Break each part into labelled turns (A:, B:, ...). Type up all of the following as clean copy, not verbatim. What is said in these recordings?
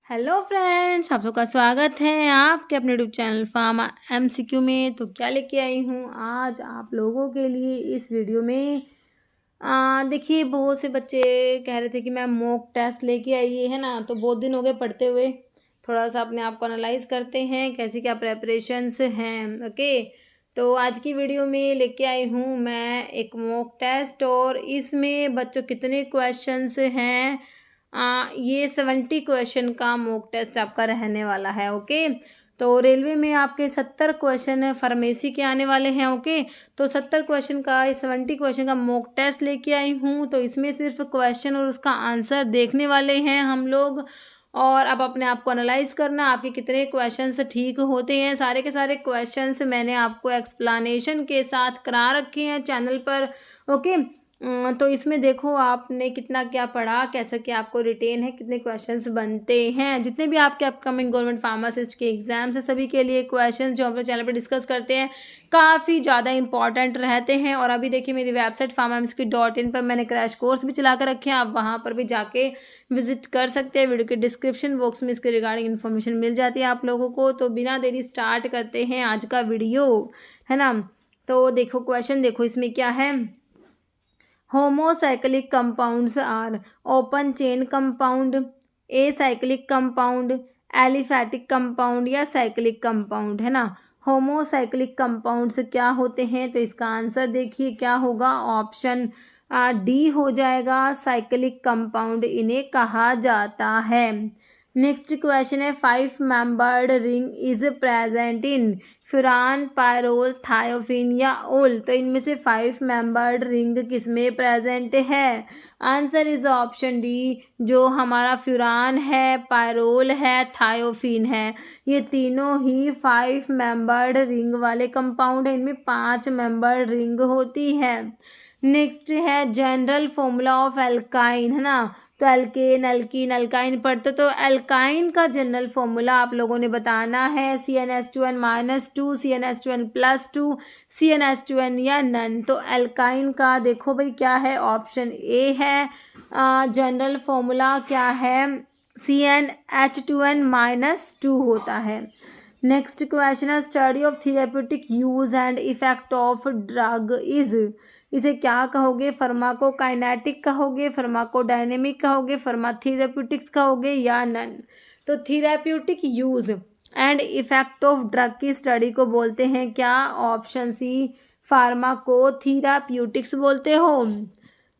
A: Hello friends, आप सबका स्वागत है आपके अपने यूट्यूब चैनल फार्मा एमसीक्यू में। तो क्या लेके आई हूँ आज आप लोगों के लिए इस वीडियो में। देखिए, बहुत से बच्चे कह रहे थे कि मैम मॉक टेस्ट लेके आइए, है ना। तो बहुत दिन हो गए पढ़ते हुए, थोड़ा सा अपने आप को एनालाइज करते हैं कैसी क्या प्रेपरेशंस हैं। ओके, तो आज की वीडियो में लेके आई हूँ मैं एक मॉक टेस्ट, और इसमें बच्चों कितने क्वेश्चंस हैं। ये 70 क्वेश्चन का मॉक टेस्ट आपका रहने वाला है। ओके, तो रेलवे में आपके 70 क्वेश्चन फार्मेसी के आने वाले हैं। ओके, तो 70 क्वेश्चन का 70 क्वेश्चन का मॉक टेस्ट लेके आई हूँ। तो इसमें सिर्फ क्वेश्चन और उसका आंसर देखने वाले हैं हम लोग, और अब अपने आप को एनालाइज करना आपके कितने क्वेश्चंस ठीक होते हैं। सारे के सारे क्वेश्चंस मैंने आपको एक्सप्लेनेशन के साथ करा रखे हैं चैनल पर। ओके, तो इसमें देखो आपने कितना क्या पढ़ा, कैसा क्या आपको रिटेन है, कितने क्वेश्चंस बनते हैं। जितने भी आपके अपकमिंग गवर्नमेंट फार्मासिस्ट के एग्जाम्स हैं सभी के लिए क्वेश्चंस जो हम लोग चैनल पर डिस्कस करते हैं काफ़ी ज़्यादा इंपॉर्टेंट रहते हैं। और अभी देखिए मेरी वेबसाइट pharmamsq.in पर मैंने क्रैश कोर्स भी चला कर रखे हैं, आप वहाँ पर भी जाके विजिट कर सकते हैं। वीडियो के डिस्क्रिप्शन बॉक्स में इसके रिगार्डिंग इन्फॉर्मेशन मिल जाती है आप लोगों को। तो बिना देरी स्टार्ट करते हैं आज का वीडियो, है ना। तो देखो क्वेश्चन, देखो इसमें क्या है। Homocyclic compounds are open chain compound, acyclic compound, aliphatic compound या साइक्लिक कंपाउंड, है ना। होमोसाइक्लिक कंपाउंड्स क्या होते हैं, तो इसका आंसर देखिए क्या होगा। ऑप्शन डी हो जाएगा, साइक्लिक कंपाउंड इन्हें कहा जाता है। नेक्स्ट क्वेश्चन है, 5 membered ring is present in furan, pyrrole, thiophene या ओल। तो इनमें से 5 मेंबर्ड रिंग किसमें प्रेजेंट है। आंसर इज ऑप्शन डी, जो हमारा फ्यूरान है, पायरोल है, थायोफिन है। ये तीनों ही 5 मेंबर्ड रिंग वाले कंपाउंड है, इनमें 5 मेंबर्ड रिंग होती है। नेक्स्ट है जनरल फॉर्मूला ऑफ एल्काइन, है ना। तो एल्केन, एल्कीन, एल्काइन पढ़ते तो एल्काइन का जनरल फॉर्मूला आप लोगों ने बताना है। CnH2n-2, CnH2n+2, CnH2n या नन। तो एल्काइन का देखो भाई क्या है, ऑप्शन ए है। जनरल फॉर्मूला क्या है, CnH2n-2 होता है। नेक्स्ट क्वेश्चन है, study of therapeutic use and effect of drug is. इसे क्या कहोगे, फार्माकोकाइनेटिक कहोगे, फार्माकोडायनेमिक कहोगे, फार्माथेरेप्यूटिक्स कहोगे या नन। तो therapeutic use and effect of drug की स्टडी को बोलते हैं क्या, ऑप्शन सी, फार्माकोथेराप्यूटिक्स बोलते हो।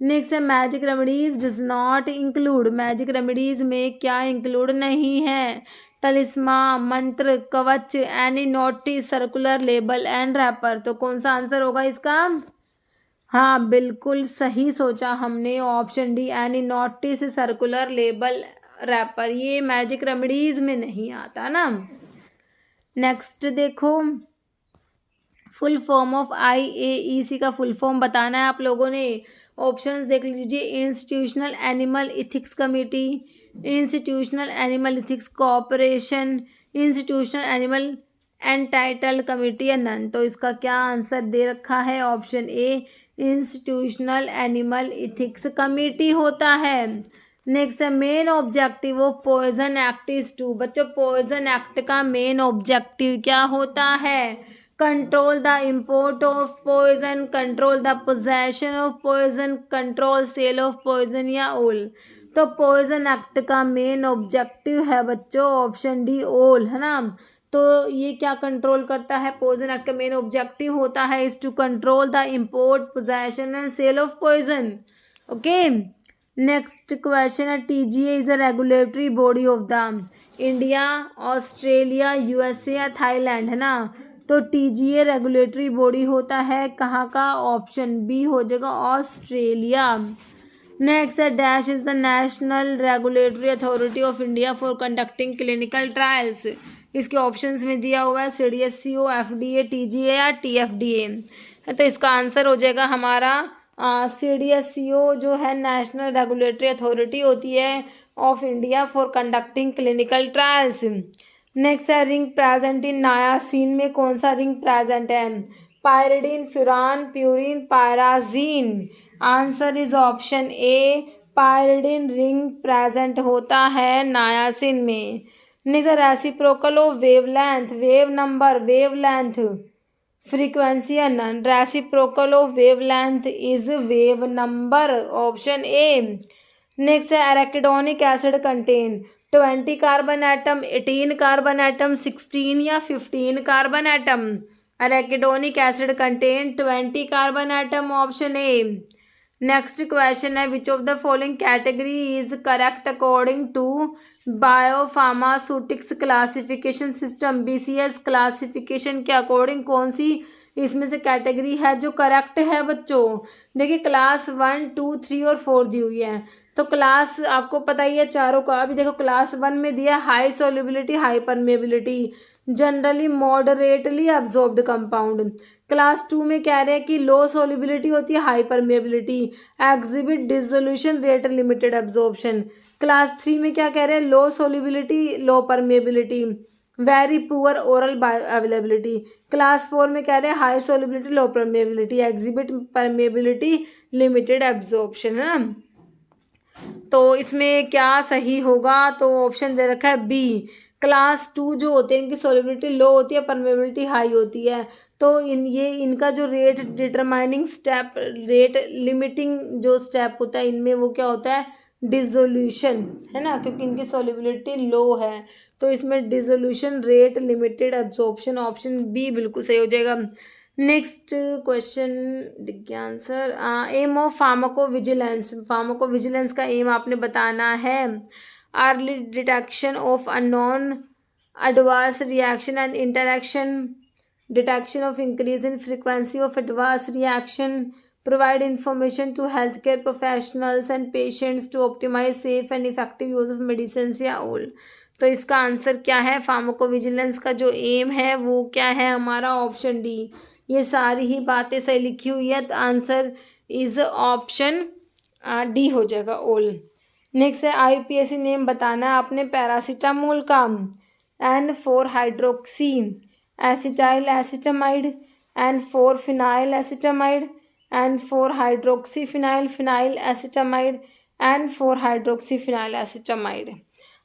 A: नेक्स्ट है, magic remedies does not include. Magic remedies में क्या इंक्लूड नहीं है, talisman, mantra, kavach, any circular label and wrapper. तो कौन सा आंसर होगा इसका। हाँ, बिल्कुल सही सोचा हमने, option D, any circular label wrapper. ये मैजिक रेमेडीज में नहीं आता ना। नेक्स्ट देखो, फुल फॉर्म ऑफ IAEC का फुल फॉर्म बताना है आप लोगों ने। ऑप्शंस देख लीजिए, institutional animal ethics committee, institutional animal ethics cooperation, institutional animal entitled committee या नन। तो इसका क्या आंसर दे रखा है, option A, institutional animal ethics committee होता है। नेक्स्ट है, main objective of poison act is to. बच्चों, पॉइजन एक्ट का मेन ऑब्जेक्टिव क्या होता है, control the import of poison, control the possession of poison, control sale of poison या all. तो पॉइजन एक्ट का मेन ऑब्जेक्टिव है बच्चों, ऑप्शन डी, ऑल, है ना। तो ये क्या कंट्रोल करता है, पॉइजन एक्ट का मेन ऑब्जेक्टिव होता है is to control the import, possession and sale of poison. Okay, next question है, TGA is a regulatory body of the India, Australia, USA या थाईलैंड, है ना। तो TGA रेगुलेटरी बॉडी होता है कहाँ का, ऑप्शन बी हो जाएगा, ऑस्ट्रेलिया। नेक्स्ट है, dash is the national regulatory authority of India for conducting clinical trials. इसके ऑप्शंस में दिया हुआ है CDSCO, FDA, TGA या TFDA। तो इसका आंसर हो जाएगा हमारा CDSCO, जो है नेशनल रेगुलेटरी अथॉरिटी होती है of India for conducting clinical trials. Next है, रिंग प्रेजेंट इन नायासिन में कौन सा रिंग प्रेजेंट है, pyridine, furan, purine, pyrazine. Answer is option a, pyridine ring present होता है नायासिन में। Next reciprocal of wavelength, wave number, wavelength, frequency या none. Reciprocal of wavelength is wave number, option A. Next है arachidonic acid contain 20 carbon atom, 18 carbon atom, 16 या 15 carbon atom. Arachidonic acid contain 20 carbon atom, option ए। Next question है which of the following category is correct according to biopharmaceutics classification system, BCS classification के according कौन सी इसमें से category है जो correct है बच्चों। देखिए क्लास 1, 2, 3 और 4 दी हुई है, तो क्लास आपको पता ही है चारों का। अभी देखो क्लास 1 में दिया high solubility, high permeability, generally moderately absorbed compound. Class 2 में कह रहे हैं कि लो सोल्युबिलिटी होती है, high permeability, exhibit dissolution rate, limited absorption. Class 3 में क्या कह रहे हैं, low solubility, low permeability, very poor oral bioavailability. Class 4 में कह रहे हैं high solubility, low permeability, exhibit permeability, limited absorption, है ना। तो इसमें क्या सही होगा, तो ऑप्शन दे रखा है बी। क्लास 2 जो होते हैं इनकी सोल्युबिलिटी लो होती है, परमेबिलिटी हाई होती है। तो इनका जो rate determining step, rate limiting जो स्टेप होता है इनमें वो क्या होता है, डिसोल्यूशन, है ना, क्योंकि इनकी सोल्युबिलिटी लो है। तो इसमें dissolution rate, limited absorption, option B बिल्कुल सही हो जाएगा। नेक्स्ट क्वेश्चन देखिए answer, aim of pharmacovigilance, pharmacovigilance का एम आपने बताना है। Early detection of unknown adverse reaction and interaction, detection of increase in frequency of adverse reaction, provide information to healthcare professionals and patients to optimize safe and effective use of medicines या all। तो इसका answer क्या है, pharmacovigilance का जो M है वो क्या है हमारा, ऑप्शन डी। ये सारी ही बातें सही लिखी हुई है, तो आंसर इज ऑप्शन डी हो जाएगा, ऑल। नेक्स्ट है IUPAC नेम बताना है आपने पैरासीटामोल का, N4 hydroxy acetyl acetamide, N4 phenyl acetamide, N4 hydroxy phenyl phenyl acetamide, N4 hydroxy phenyl acetamide.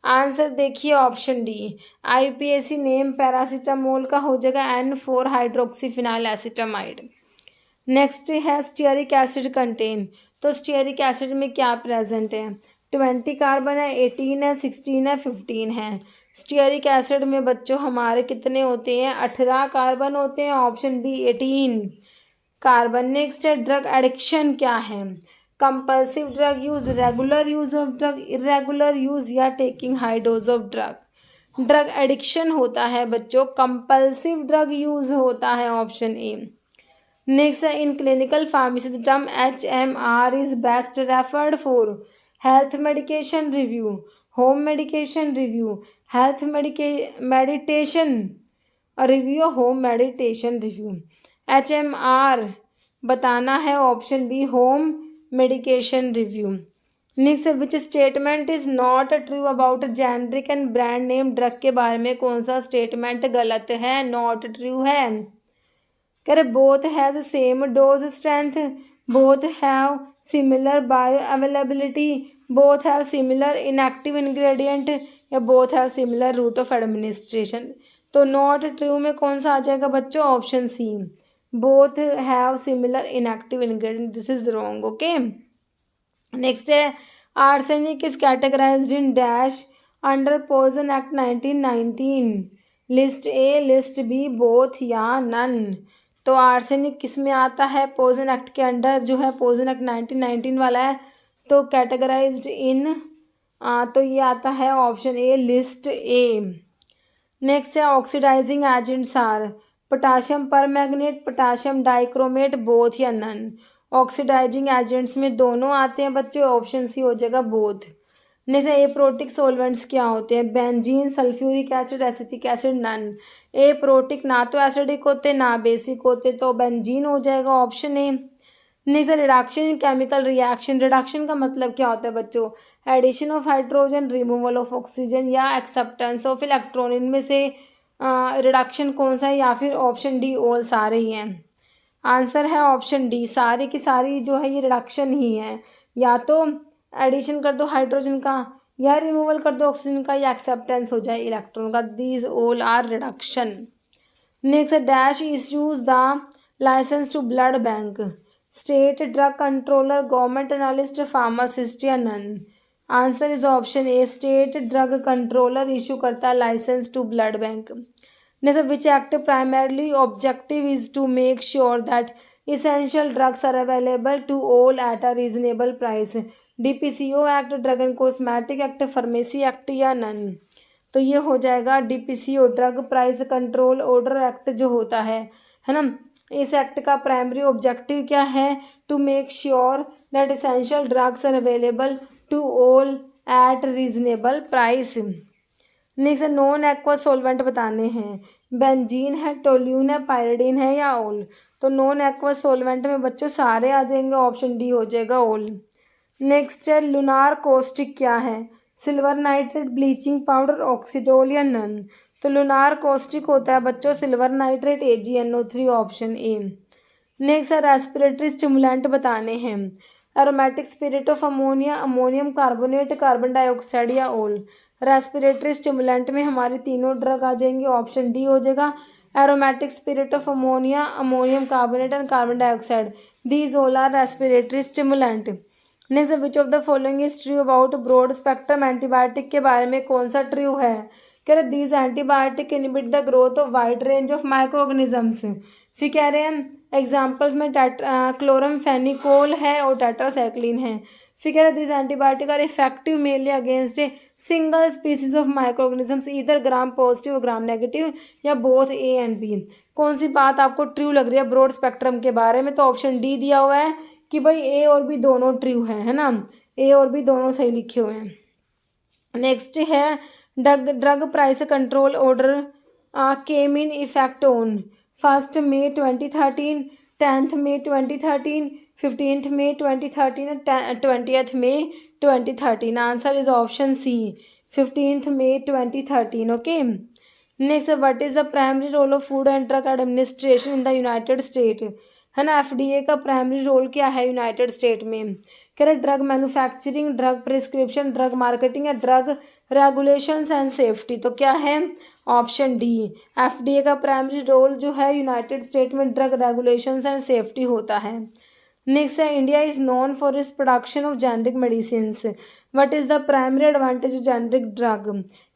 A: Answer देखिए option D, IUPAC name paracetamol का हो जाएगा N4 hydroxy phenyl acetamide. Next है स्टीयरिक एसिड कंटेन, तो stearic acid में क्या present है, 20 carbon है, 18 है, 16 है, 15 है। स्टीयरिक एसिड में बच्चों हमारे कितने होते हैं, 18 कार्बन होते हैं, ऑप्शन बी 18 कार्बन। नेक्स्ट है ड्रग एडिक्शन क्या है, compulsive drug use, regular use of drug, irregular use या taking high dose of drug. Drug addiction होता है बच्चों, कंपल्सिव ड्रग यूज होता है, ऑप्शन ए। नेक्स्ट है in clinical pharmacy the term HMR is best referred for health medication review, home medication review, health meditation review, home meditation review. HMR बताना है, option B home medication review. Next which statement is not true about generic and brand name drug के बारे में कौन सा statement गलत है, not true है। कह रहे both has same dose strength, both have similar bioavailability, both have similar inactive ingredient या both have similar route of administration. तो नॉट ट्रू में कौन सा आ जाएगा बच्चों, option C, both have similar inactive ingredient, this is wrong, okay. Next है arsenic is categorised in dash under poison act 1919, list A, list B, both या none. तो आर्सेनिक किस में आता है, पॉइजन एक्ट के अंडर जो है, पॉइजन एक्ट 1919 वाला है, तो कैटेगराइज्ड इन तो ये आता है option A, list A. Next है oxidising agents are potassium permanganate, potassium dichromate, both या नन। ऑक्सीडाइजिंग एजेंट्स में दोनों आते हैं बच्चों, ऑप्शन सी हो जाएगा बोथ। जैसे एप्रोटिक सॉल्वेंट्स क्या होते हैं, benzene, sulphuric acid, acetic acid, none. Aprotic ना तो एसिडिक होते ना बेसिक होते, तो बेंजीन हो जाएगा, option A. Next reduction in chemical reaction, reduction का मतलब क्या होता है बच्चों, addition of hydrogen, removal of oxygen या एक्सेप्टेंस ऑफ इलेक्ट्रॉन। इनमें से रिडक्शन कौन सा है, या फिर ऑप्शन डी ऑल सारे ही हैं। आंसर है ऑप्शन डी, सारी की सारी जो है ये रिडक्शन ही है, या तो एडिशन कर दो हाइड्रोजन का, या रिमूवल कर दो ऑक्सीजन का, या एक्सेप्टेंस हो जाए इलेक्ट्रॉन का। These all are reduction. Next dash issues the licence to blood bank, state, drug controller, government analyst, pharmacist या none. Answer is option A, state drug controller issue करता है licence to blood bank. Next which act primarily objective is to make sure that essential drugs are available to all at a reasonable price, DPCO act, drug and cosmetic act, pharmacy act या none. तो ये हो जाएगा DPCO, drug price control order act जो होता है ना। इस एक्ट का प्राइमरी ऑब्जेक्टिव क्या है? To make sure that essential drugs are available to all at reasonable price. Next non aqua solvent बताने हैं, बेंजीन है, टोल्यून है, पायरिडीन है या ऑल। तो नॉन एक्वा सॉल्वेंट में बच्चों सारे आ जाएंगे, ऑप्शन डी हो जाएगा ऑल। नेक्स्ट है लुनार कॉस्टिक क्या है? सिल्वर नाइट्रेट, ब्लीचिंग पाउडर, ऑक्सीडोल या नन। तो लुनार कॉस्टिक होता है बच्चों silver nitrate, AgNO3, option A. Next है रेस्पिरेटरी स्टिमुलेंट बताने हैं, aromatic spirit of ammonia, ammonium carbonate, carbon dioxide या ऑल। रेस्पिरेटरी स्टिमुलेंट में हमारी तीनों ड्रग आ जाएंगे, ऑप्शन डी हो जाएगा, aromatic spirit of ammonia, ammonium carbonate and carbon dioxide. These all are respiratory stimulant. Next which of the following is true about broad spectrum antibiotic के बारे में कौन सा ट्रू है? कह रहे these antibiotic inhibit the growth of wide range of micro organisms. फिर कह रहे हैं एग्जाम्पल्स में क्लोरमफेनिकोल है और टेट्रासाइक्लिन है। फिर कह रहे this antibiotic are effective mainly against a single species of micro organisms, इधर ग्राम पॉजिटिव ग्राम नेगेटिव या बोथ ए एंड बी। कौन सी बात आपको ट्रू लग रही है ब्रॉड स्पेक्ट्रम के बारे में? तो ऑप्शन डी दिया हुआ है कि भाई ए और बी दोनों ट्रू है ना, ए और बी दोनों सही लिखे हुए हैं। नेक्स्ट है drug price control order came in effect on 1 May 2013, 10 May 2013, 15 May 2013 and 20th May 2013। Answer is option C, 15th May 2013। Okay. Next what is the primary role of food and drug administration in the United State? है ना, FDA का primary role क्या है United State में? कह रहे drug manufacturing, drug prescription, drug marketing या drug regulations and safety. तो क्या है? ऑप्शन डी, FDA का प्राइमरी रोल जो है यूनाइटेड स्टेट में ड्रग रेगुलेशंस एंड सेफ्टी होता है। नेक्स्ट है India is known for its production of generic medicines, what is the primary advantage of generic drug?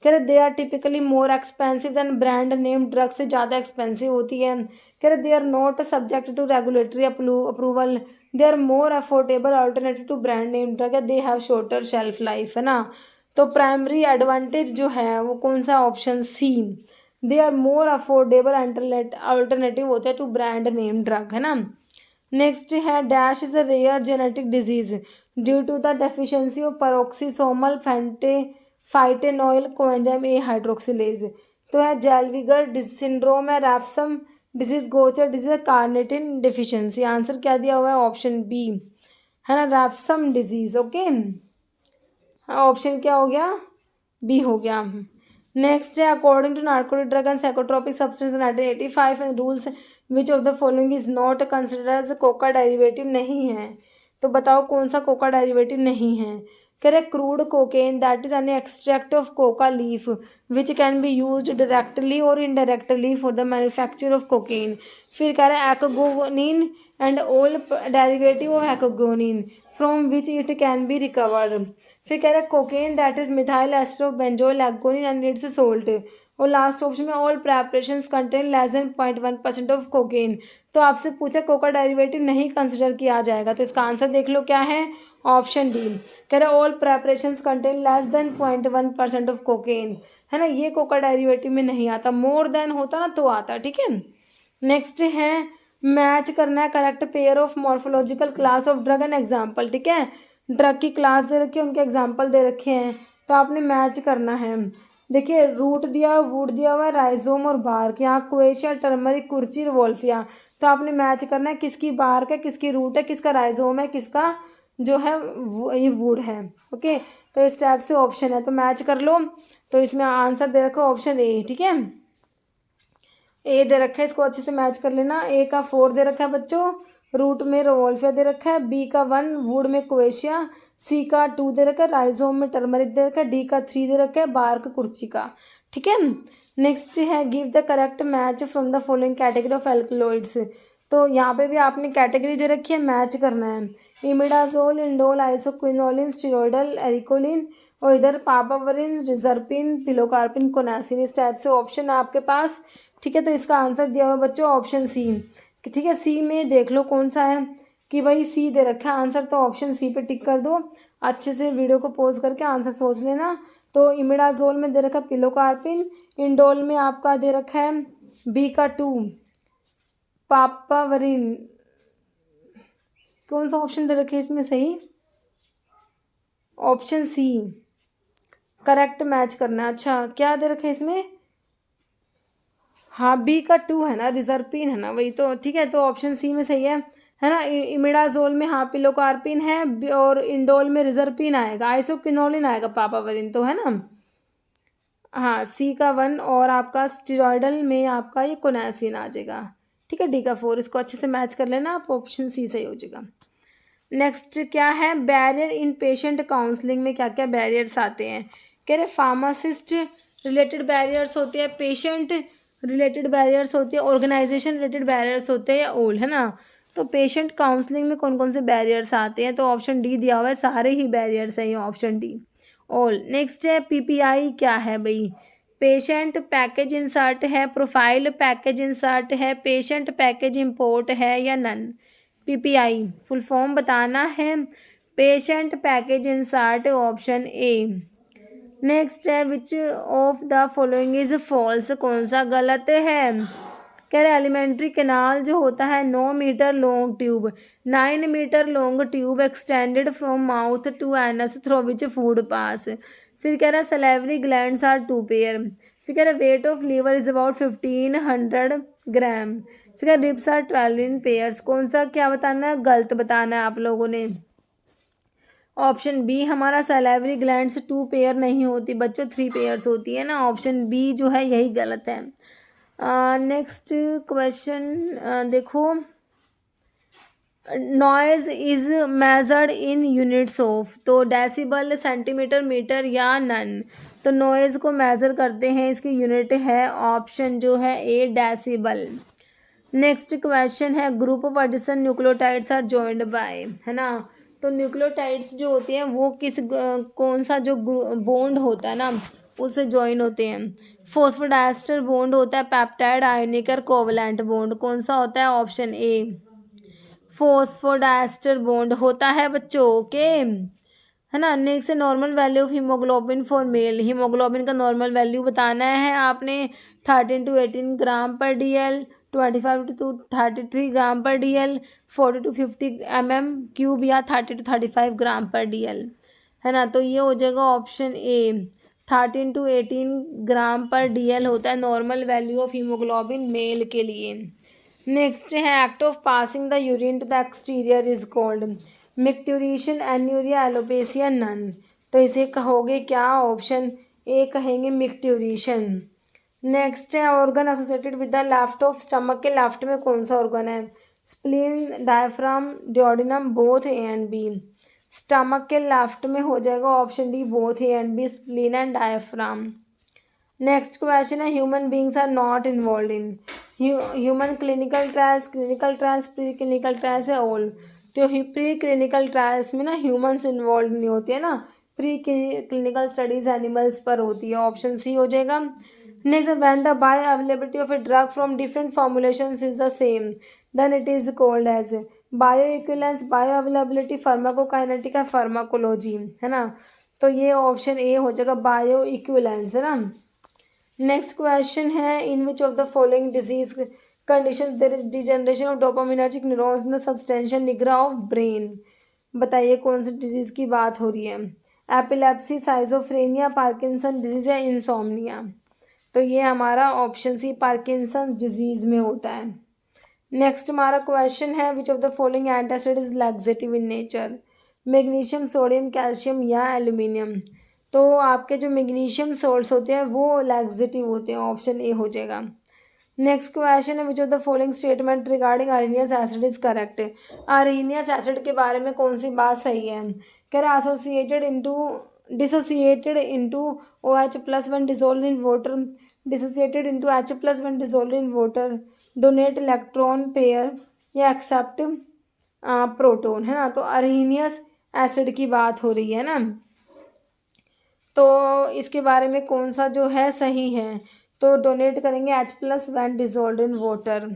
A: कह रहे they are typically more expensive than brand name drug से ज़्यादा expensive होती है। कह रहे they are not subject to regulatory approval, they are more affordable alternative to brand name drug, they have shorter shelf life, है ना। तो primary advantage जो है वो कौन सा? Option C, they are more affordable alternative होते हैं टू ब्रांड नेम ड्रग, है ना। नेक्स्ट है dash is a rare genetic disease due to the deficiency of peroxisomal phytanoyl coenzyme A hydroxylase. तो है जेल्विगर सिंड्रोम है, Refsum disease, Gaucher disease, carnitine deficiency. Answer क्या दिया हुआ है? ऑप्शन बी, है ना, रैप्सम डिजीज। ओके, ऑप्शन क्या हो गया? बी हो गया। नेक्स्ट है according to narcotic drug and psychotropic substance 1985 and rules which of the following is not considered as coca derivative नहीं है। तो बताओ कौन सा कोका डेरिवेटिव नहीं है? Correct, crude cocaine that is an extract of coca leaf which can be used directly और indirectly for the manufacture of cocaine. फिर कह रहे हैं ecgonine and all derivative of ecgonine from which it can be recovered. फिर कह रहे हैं cocaine that is methyl ester of benzoyl ecgonine and its salt. और लास्ट ऑप्शन में all preparations contain less than 0.1% of cocaine. तो आपसे पूछा Coca derivative नहीं कंसिडर किया जाएगा, तो इसका आंसर देख लो क्या है? ऑप्शन डी, कह रहे all preparations contain less than 0.1% of cocaine, है ना। ये कोका डेरिवेटिव में नहीं आता, मोर देन होता ना तो आता, ठीक है। नेक्स्ट है मैच करना है correct pair of morphological class of drug and example, ठीक है। ड्रग की क्लास दे रखी है, उनके एग्जाम्पल दे रखे हैं, तो आपने मैच करना है। देखिए रूट दिया हुआ, वुड दिया हुआ है, राइजोम और बार्क, यहाँ क्वेशिया, टर्मरिक, कुर्ची, वोल्फिया। तो आपने मैच करना है किसकी बार्क है, किसकी रूट है, किसका राइजोम है, किसका जो है ये वुड है। ओके, तो इस टाइप से ऑप्शन है, तो मैच कर लो। तो इसमें आंसर दे रखा है ऑप्शन ए, ठीक है। ए दे रखा है, इसको अच्छे से मैच कर लेना। ए का 4 दे रखा है बच्चों, रूट में रोवोल्फिया दे रखा है, बी का 1 वुड में क्वेशिया, सी का 2 दे रखा है, राइजोम में टर्मरिक दे रखा है, डी का 3 दे रखा है, बार्क कुर्ची का। ठीक है, नेक्स्ट है give the correct match from the following category of alkaloids. तो यहाँ पे भी आपने कैटेगरी दे रखी है, मैच करना है। इमिडाजोल, इंडोल, आइसोक्विनोलिन, स्टीरोइडल, एरिकोलिन, और इधर पापावरिन, रिजर्पिन, पिलोकार्पिन, कोनासिन, इस टाइप से ऑप्शन है आपके पास। ठीक है, तो इसका आंसर दिया हुआ बच्चों ऑप्शन सी। ठीक है, सी में देख लो कौन सा है कि भाई सी दे रखा है आंसर, तो ऑप्शन सी पे टिक कर दो। अच्छे से वीडियो को पॉज करके आंसर सोच लेना। तो इमिडाजोल में दे रखा है पिलोकार्पिन, इंडोल में आपका दे रखा है बी का 2 पापावरिन। कौन सा ऑप्शन दे रखे है इसमें सही? ऑप्शन सी करेक्ट मैच करना है। अच्छा, क्या दे रखा है इसमें? हाँ, बी का 2 है ना, रिजर्पिन है ना, वही तो। ठीक है, तो ऑप्शन सी में सही है ना। इमिडाजोल में हाँ पिलोकार्पिन है, और इंडोल में रिजर्पिन आएगा, आइसोक्विनोलिन आएगा, पापावरिन तो है ना। हाँ, सी का 1, और आपका स्टीरॉयडल में आपका ये कोनासिन आ जाएगा। ठीक है, डी का 4, इसको अच्छे से मैच कर लेना आप, ऑप्शन सी सही हो जाएगा। नेक्स्ट क्या है, बैरियर इन पेशेंट काउंसलिंग में क्या क्या बैरियर्स आते हैं? कह रहे फार्मासिस्ट रिलेटेड बैरियर्स होते हैं, पेशेंट रिलेटेड बैरियर्स होते हैं, ऑर्गेनाइजेशन रिलेटेड बैरियर्स होते हैं, या ऑल, है ना। तो पेशेंट काउंसलिंग में कौन कौन से बैरियर्स आते हैं? तो ऑप्शन डी दिया हुआ है, सारे ही बैरियर्स हैं ये, ऑप्शन डी ऑल। नेक्स्ट है पीपीआई क्या है भाई? पेशेंट पैकेज इंसर्ट है, प्रोफाइल पैकेज इंसर्ट है, पेशेंट पैकेज इंपोर्ट है, या नन? पीपीआई फुल फॉर्म बताना है, पेशेंट पैकेज इंसर्ट, ऑप्शन ए। नेक्स्ट है which of the following is false, कौन सा गलत है? कह रहे एलिमेंट्री कैनाल जो होता है 9 metre long tube, 9 metre long tube extended from mouth to anus through which food pass. फिर कह रहा है सलेवरी ग्लैंड्स आर 2 पेयर। फिर कह रहा है weight of liver is about 1500 gram. फिर कह रहा रिब्स आर 12 इन पेयर्स। कौन सा क्या बताना है? गलत बताना है आप लोगों ने। ऑप्शन बी हमारा सैलेवरी ग्लैंड्स 2 पेयर नहीं होती बच्चों, 3 पेयर्स होती है ना। ऑप्शन बी जो है यही गलत है। नेक्स्ट क्वेश्चन देखो, noise is measured in units of, तो डेसिबल, सेंटीमीटर, मीटर, या नन? तो नॉइज को मेजर करते हैं, इसकी यूनिट है ऑप्शन जो है ए, डेसिबल। नेक्स्ट क्वेश्चन है group of addition nucleotides are joined by, है ना। तो न्यूक्लियोटाइड्स जो होते हैं वो किस कौन सा जो बॉन्ड होता है ना उससे जॉइन होते हैं? फॉस्फोडाइस्टर बॉन्ड होता है, पेप्टाइड आयनिक और कोवलेंट बॉन्ड, कौन सा होता है? ऑप्शन ए फॉस्फोडाइस्टर बॉन्ड होता है बच्चों, ओके, है ना। Next normal value of haemoglobin for male, haemoglobin का नॉर्मल वैल्यू बताना है आपने। 13 to 18 ग्राम पर DL, 25 to 33 ग्राम पर DL, 40 to 50 mm³ या 30 to 35 ग्राम पर DL, है ना। तो ये हो जाएगा ऑप्शन ए, 13 to 18 ग्राम पर DL होता है normal value of haemoglobin male के लिए। नेक्स्ट है act of passing the urine to the exterior is called micturition, anuria, alopecia, none? तो इसे कहोगे क्या? ऑप्शन ए कहेंगे मिक्ट्यूरेशन। नेक्स्ट है organ associated with the left of stomach, के लेफ्ट में कौन सा ऑर्गन है? Spleen, diaphragm, duodenum, both A and B. Stomach के लेफ्ट में हो जाएगा option D, both A and B, spleen and diaphragm. Next question है human beings are not involve in human clinical trials, pre clinical trials है all. तो pre clinical trials में ना humans involve नहीं होती है ना, प्री क्लिनिकल स्टडीज एनिमल्स पर होती है, ऑप्शन सी हो जाएगा। Next when the bio availability of a drug from different formulations is the same then it is called as bio equivalence, bio availability, pharmacokinetic, pharmacology, है ना। तो ये option A हो जाएगा बायो इक्विवेलेंस, है ना। नेक्स्ट क्वेश्चन है in which of the following disease condition there is degeneration of dopaminergic neurons in the substantia nigra of brain? बताइए कौन सी डिजीज की बात हो रही है? एपिलेप्सी, साइजोफ्रेनिया, पार्किंसन डिजीज या इंसोम्निया? तो ये हमारा ऑप्शन सी पार्किंसन डिजीज में होता है। नेक्स्ट हमारा क्वेश्चन है which of the following antacid is laxative in nature? Magnesium, sodium, calcium या एल्यूमिनियम? तो आपके जो मैग्नीशियम सोल्ट्स होते हैं वो लैक्सेटिव होते हैं, ऑप्शन ए हो जाएगा। नेक्स्ट क्वेश्चन है which of the following statement regarding Arrhenius acid is correct? Arrhenius acid के बारे में कौन सी बात सही है? कह रहा dissociated into OH+1 dissolve in water, dissociated into H+1 dissolve in water, donate electron pair या एक्सेप्ट प्रोटोन, है ना। तो अरहेनियस एसिड की बात हो रही है ना, तो इसके बारे में कौन सा जो है सही है, तो डोनेट करेंगे H+1 dissolve in water.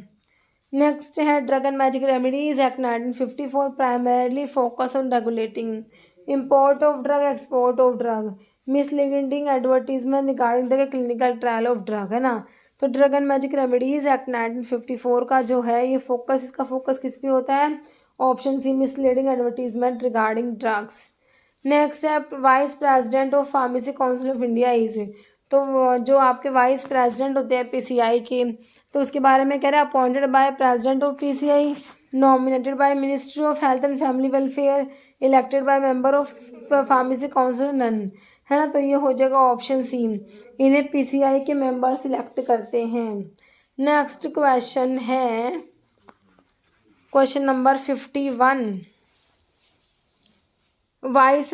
A: Next है drug and magic remedies act 1954 primarily focus on regulating import of drug, export of drug, misleading advertisement regarding the clinical trial of drug, है ना। तो drug and magic remedies act 1954 का जो है ये focus, इसका focus किस पे होता है, option C misleading advertisement regarding drugs. Next है vice president of pharmacy council of India is, तो जो आपके वाइस प्रेसिडेंट होते हैं PCI के, तो उसके बारे में कह रहे हैं appointed by president of PCI, nominated by ministry of health and family welfare, elected by member of pharmacy council none, है ना। तो ये हो जाएगा ऑप्शन सी, इन्हें PCI के मेंबर सिलेक्ट करते हैं। नेक्स्ट क्वेश्चन है क्वेश्चन नंबर 51, वाइस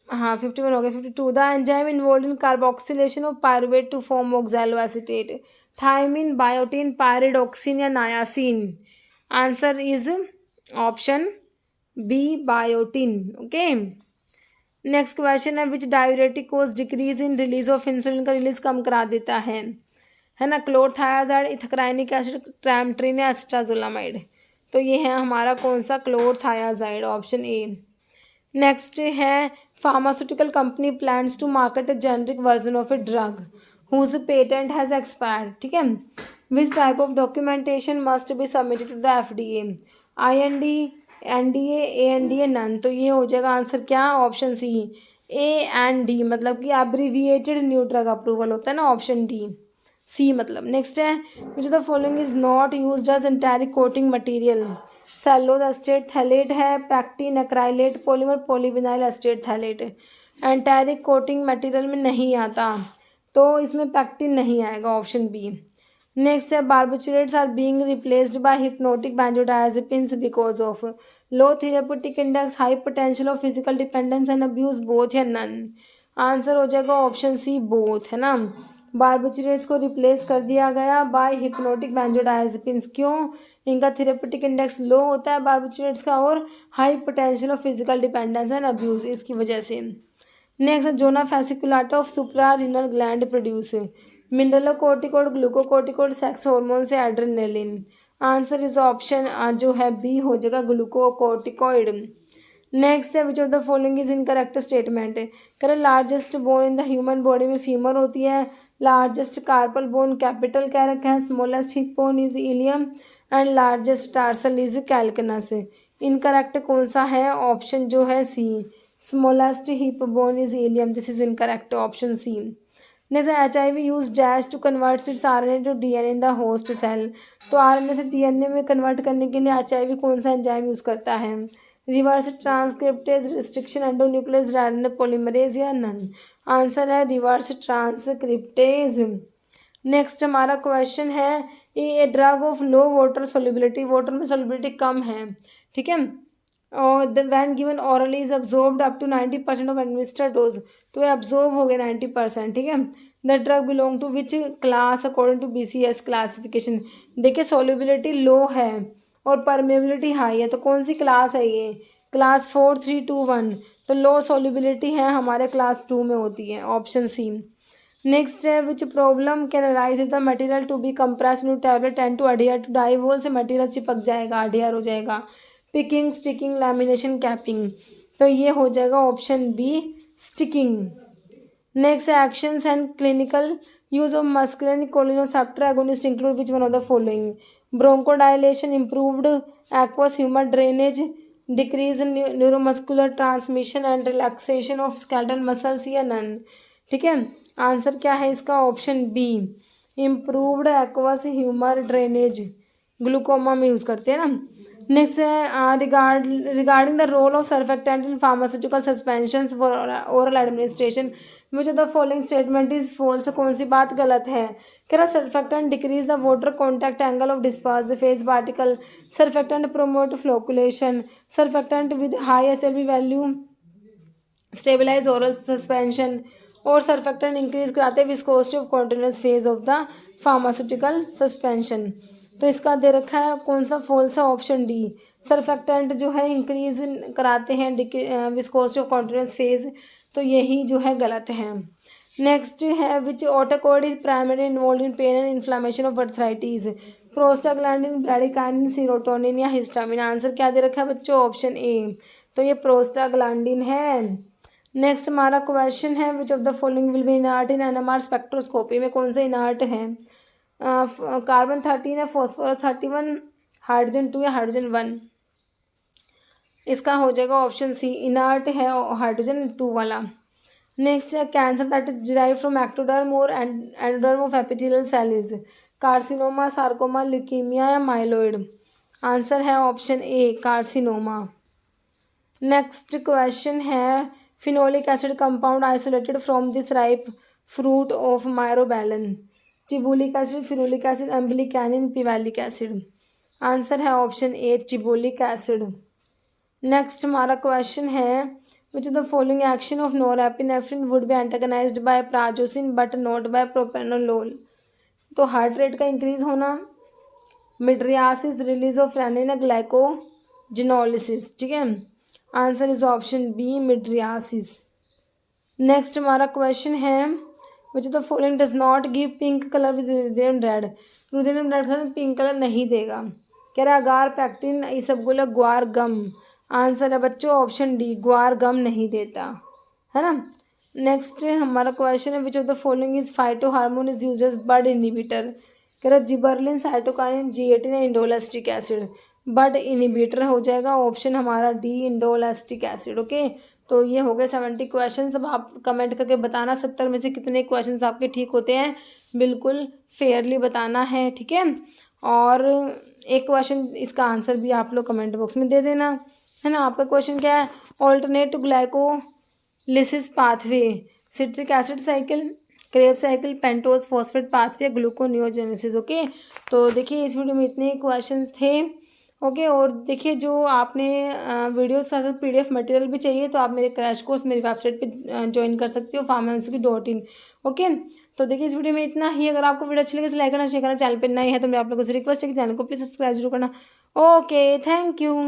A: 51 हो गया। 52 the enzyme involve in carboxylation of pyruvate to form oxaloacetate, thiamine, biotin, pyridoxine या niacin. Answer is option B biotin. Okay, next question है which diuretic cause decrease in release of insulin, का release कम करा देता है ना। Chlorothiazide, इथाक्राइनिक acid, ट्रामट्रिन या एस्ट्राजोलामाइड। तो ये है हमारा कौन सा, क्लोरथायाजाइड, ऑप्शन ए। नेक्स्ट है pharmaceutical company plans to market a generic version of a drug whose patent has expired, ठीक है। Which type of documentation must be submitted to the FDA, IND, NDA, ANDA, नन। तो ये हो जाएगा answer क्या, option C AND, मतलब कि एब्रीविएटेड न्यू ड्रग अप्रूवल होता है ना, ऑप्शन डी सी मतलब। नेक्स्ट है which of the following is not used as enteric coating material, cellulose acetate phthalate है, pectin, acrylate, polymer, polyvinyl acetate phthalate. Enteric coating material में नहीं आता, तो इसमें पैक्टिन नहीं आएगा, ऑप्शन बी। नेक्स्ट है barbiturates are being replaced by hypnotic benzodiazepines because of low therapeutic index, high potential of physical dependence and abuse, both या none. आंसर हो जाएगा ऑप्शन सी बोथ, है ना। बार्बिचुरेट्स को रिप्लेस कर दिया गया बाय हिप्नोटिक बेंजोडायजेपिन्स, क्यों, इनका थेरेप्यूटिक इंडेक्स लो होता है बार्बिचुरेट्स का, और high potential of physical dependence and abuse, इसकी वजह से। Next zona fasciculata of supra renal gland produce mineralocorticoid, glucocorticoid, sex hormone से एड्रेनलिन। आंसर इज ऑप्शन जो है बी हो जाएगा, ग्लूकोकोर्टिकोइड। नेक्स्ट है which of the following is incorrect statement, करें largest bone in the human body में femur होती है, लार्जेस्ट कार्पल बोन कैपिटल कह रखा है, smallest hip bone is ilium and largest tarsal is calcaneus. Incorrect कौन सा है, ऑप्शन जो है C, smallest hip bone is ilium, this is incorrect, option C. Next HIV use dash to convert its RNA to DNA in the host cell, तो RNA से DNA में convert करने के लिए HIV कौन सा एंजाइम यूज करता है, reverse transcriptase, restriction endonuclease RNA polymerase या नन। आंसर है रिवर्स ट्रांसक्रिप्टेज। नेक्स्ट हमारा क्वेश्चन है ये drug of low water solubility, water में सोल्युबिलिटी कम है, ठीक है, और when given orally is absorbed up to 90% of administered dose, तो ये अब्जॉर्ब हो गया 90%, ठीक है। The drug belong to which class according to BCS classification, देखिए सोल्युबिलिटी लो है और परमेबिलिटी हाई है, तो कौन सी क्लास है ये, क्लास 4, 3, 2, 1, तो लो सोल्युबिलिटी है हमारे क्लास 2 में होती है, ऑप्शन सी। नेक्स्ट है which problem can arise if the material to be compress new tablet tend to adhere to die wall, से मटेरियल चिपक जाएगा, अडियर हो जाएगा, पिकिंग, स्टिकिंग, लैमिनेशन, कैपिंग, तो ये हो जाएगा option B sticking. Next actions and clinical use of muscarinic cholinoceptor agonist include which one of the following, bronchodilation, improved aqueous humour drainage, decrease in neuromuscular transmission and relaxation of skeletal muscles या none, ठीक है। Answer क्या है इसका, option B improved aqueous humour drainage, glaucoma में use करते हैं ना। नेक्स्ट है regarding the role of surfactant in pharmaceutical suspensions for oral administration which of the following statement is false. कौन सी बात गलत है? कह रहा surfactant decrease the water contact angle of disperse phase particle, surfactant promote flocculation, surfactant with high HLB value stabilise oral suspension, और surfactant increase कराते viscosity of continuous phase of the pharmaceutical suspension. तो इसका दे रखा है कौन सा false है? Option D, surfactant जो है इंक्रीज कराते हैं विस्कोसिटी ऑफ कॉन्टिन्यूस फेज, तो यही जो है गलत है। नेक्स्ट है which autacoid is primary involve in pain and inflammation of arthritis, prostaglandin, bradykinin, serotonin या हिस्टामिन। आंसर क्या दे रखा है बच्चों? ऑप्शन ए, तो ये प्रोस्टाग्लैंडिन है। नेक्स्ट हमारा क्वेश्चन है which of the following will be inert in NMR spectroscopy में कौन से इनर्ट है? कार्बन 13 है, फॉस्फोरस 31, हाइड्रोजन 2 या हाइड्रोजन 1। इसका हो जाएगा ऑप्शन सी, इनर्ट है हाइड्रोजन 2 वाला। नेक्स्ट है cancer that is derive from ectoderm और endoderm of epithelial cell is carcinoma, sarcoma, leukaemia या माइलोइड। आंसर है option A, carcinoma. Next question है phenolic acid compound isolated from this ripe fruit of myrobalan, chebulic acid, phenolic acid, emblicanin, pivalic acid. Answer है option A, chebulic acid. Next हमारा question है which of the following action of norepinephrine would be antagonised by prazosin but not by propranolol. तो heart rate का increase होना, mydriasis, release of renin, glycogenolysis. ठीक है, answer is option B, mydriasis. Next हमारा question है which of the following does not give pink colour with ruthenium red. Ruthenium red का pink colour नहीं देगा। कह रहा है अगार, पैक्टिन, इसबगोला, ग्वार गम। आंसर है बच्चों ऑप्शन डी, ग्वार गम नहीं देता, है ना। नेक्स्ट हमारा क्वेश्चन है which of the following is phyto hormone is use as bud inhibitor. कह रहा जिबर्लिन, साइटोकाइनिन, G18 या इंडोलेस्टिक एसिड। बड इनिबिटर हो जाएगा ऑप्शन हमारा डी, इंडोलेस्टिक एसिड। ओके, तो ये हो गए 70 क्वेश्चन। अब आप कमेंट करके बताना 70 में से कितने क्वेश्चन आपके ठीक होते हैं, बिल्कुल फेयरली बताना है, ठीक है। और एक क्वेश्चन इसका आंसर भी आप लोग कमेंट बॉक्स में दे देना, है ना। आपका क्वेश्चन क्या है? Alternate to glycolysis pathway, citric acid cycle, Krebs cycle, pentose phosphate pathway, gluconeogenesis. Okay, तो देखिए इस वीडियो में इतने क्वेश्चंस थे। ओके, और देखिए जो आपने वीडियो के साथ PDF मटेरियल भी चाहिए तो आप मेरे क्रैश कोर्स मेरी वेबसाइट पे ज्वाइन कर सकते हो pharmamsiki.in। ओके, तो देखिए इस वीडियो में इतना ही। अगर आपको वीडियो अच्छी लगे तो लाइक करना, शेयर करना, चैनल पे नए हैं तो मैं आप लोगों से रिक्वेस्ट है कि चैनल को प्लीज़ सब्सक्राइब जरूर करना। Okay, thank you.